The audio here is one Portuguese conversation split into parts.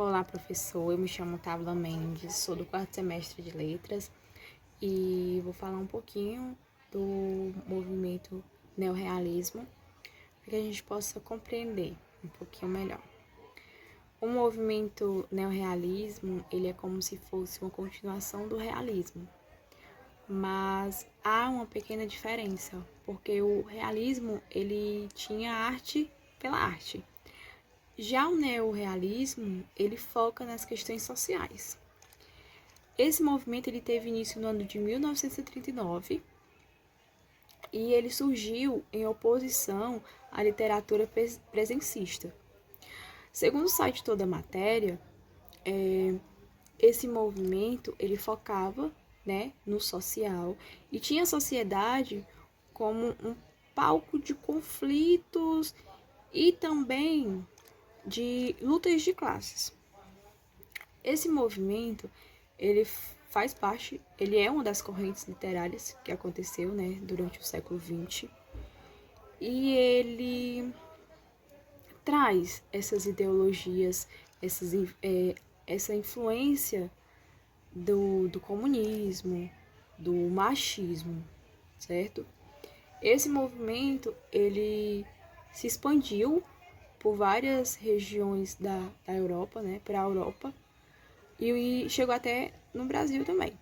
Olá, professor. Eu me chamo Távila Mendes, sou do quarto semestre de Letras e vou falar um pouquinho do movimento neorrealismo para que a gente possa compreender um pouquinho melhor. O movimento neorrealismo, ele é como se fosse uma continuação do realismo, mas há uma pequena diferença, porque o realismo, ele tinha arte pela arte. Já o neorrealismo, ele foca nas questões sociais. Esse movimento ele teve início no ano de 1939 e ele surgiu em oposição à literatura presencista. Segundo o site Toda Matéria, esse movimento ele focava, no social e tinha a sociedade como um palco de conflitos e também de lutas de classes. Esse movimento, ele faz parte, ele é uma das correntes literárias que aconteceu, durante o século XX, e ele traz essas ideologias, essa influência do comunismo, do machismo, certo? Esse movimento, ele se expandiu por várias regiões da Europa, para a Europa, e chegou até no Brasil também.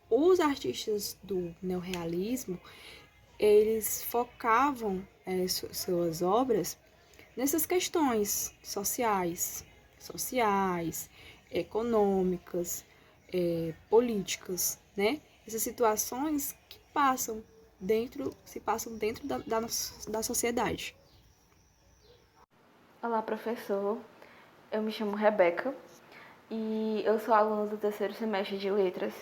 Os artistas do neorrealismo, eles focavam suas obras nessas questões sociais, econômicas, políticas, Essas situações que se passam dentro da sociedade. Olá, professor. Eu me chamo Rebeca e eu sou aluna do terceiro semestre de Letras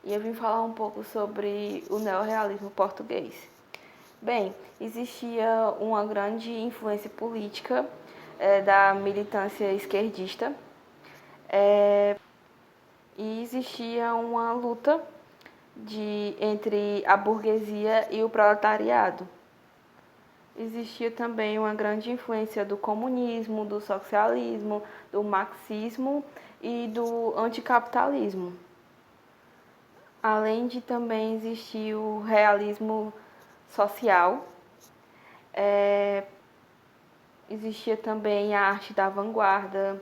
e eu vim falar um pouco sobre o neorrealismo português. Bem, existia uma grande influência política da militância esquerdista e existia uma luta entre a burguesia e o proletariado. Existia também uma grande influência do comunismo, do socialismo, do marxismo e do anticapitalismo. Além de também existir o realismo social, existia também a arte da vanguarda,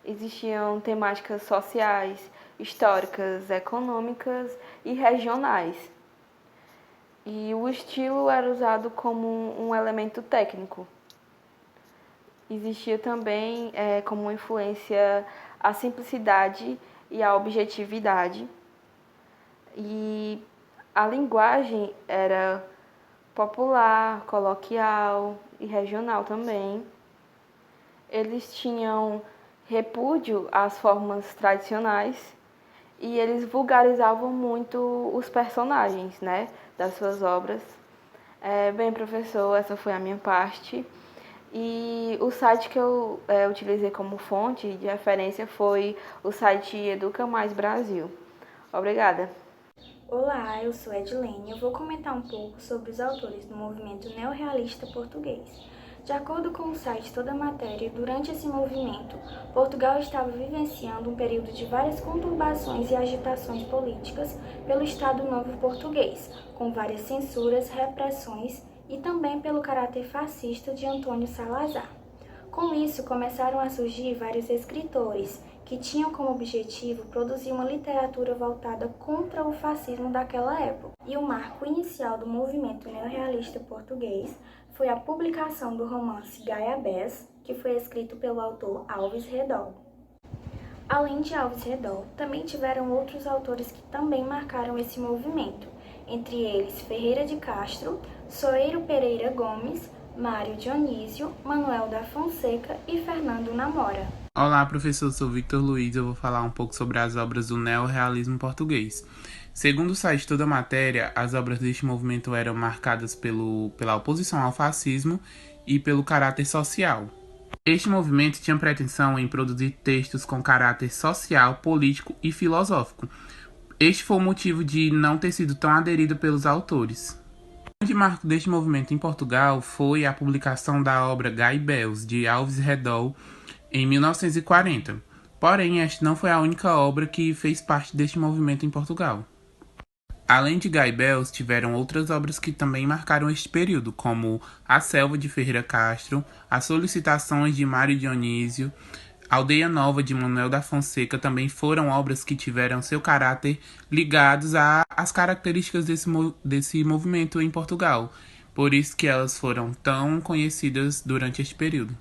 existiam temáticas sociais, históricas, econômicas e regionais. E o estilo era usado como um elemento técnico. Existia também como influência a simplicidade e a objetividade. E a linguagem era popular, coloquial e regional também. Eles tinham repúdio às formas tradicionais e eles vulgarizavam muito os personagens, das suas obras. Bem, professor, essa foi a minha parte. E o site que eu utilizei como fonte de referência foi o site Educa Mais Brasil. Obrigada. Olá, eu sou Edilene e eu vou comentar um pouco sobre os autores do movimento neorrealista português. De acordo com o site Toda Matéria, durante esse movimento, Portugal estava vivenciando um período de várias conturbações e agitações políticas pelo Estado Novo Português, com várias censuras, repressões e também pelo caráter fascista de Antônio Salazar. Com isso, começaram a surgir vários escritores que tinham como objetivo produzir uma literatura voltada contra o fascismo daquela época. E o marco inicial do movimento neorrealista português foi a publicação do romance Gaiabés, que foi escrito pelo autor Alves Redol. Além de Alves Redol, também tiveram outros autores que também marcaram esse movimento, entre eles Ferreira de Castro, Soeiro Pereira Gomes, Mário Dionísio, Manuel da Fonseca e Fernando Namora. Olá, professor, sou Victor Luiz, eu vou falar um pouco sobre as obras do neorrealismo português. Segundo o site Toda Matéria, as obras deste movimento eram marcadas pela oposição ao fascismo e pelo caráter social. Este movimento tinha pretensão em produzir textos com caráter social, político e filosófico. Este foi o motivo de não ter sido tão aderido pelos autores. O grande marco deste movimento em Portugal foi a publicação da obra Gaiabés, de Alves Redol, em 1940. Porém, esta não foi a única obra que fez parte deste movimento em Portugal. Além de Gaibels, tiveram outras obras que também marcaram este período, como A Selva de Ferreira Castro, As Solicitações de Mário Dionísio, Aldeia Nova de Manuel da Fonseca também foram obras que tiveram seu caráter ligados às características desse movimento em Portugal, por isso que elas foram tão conhecidas durante este período.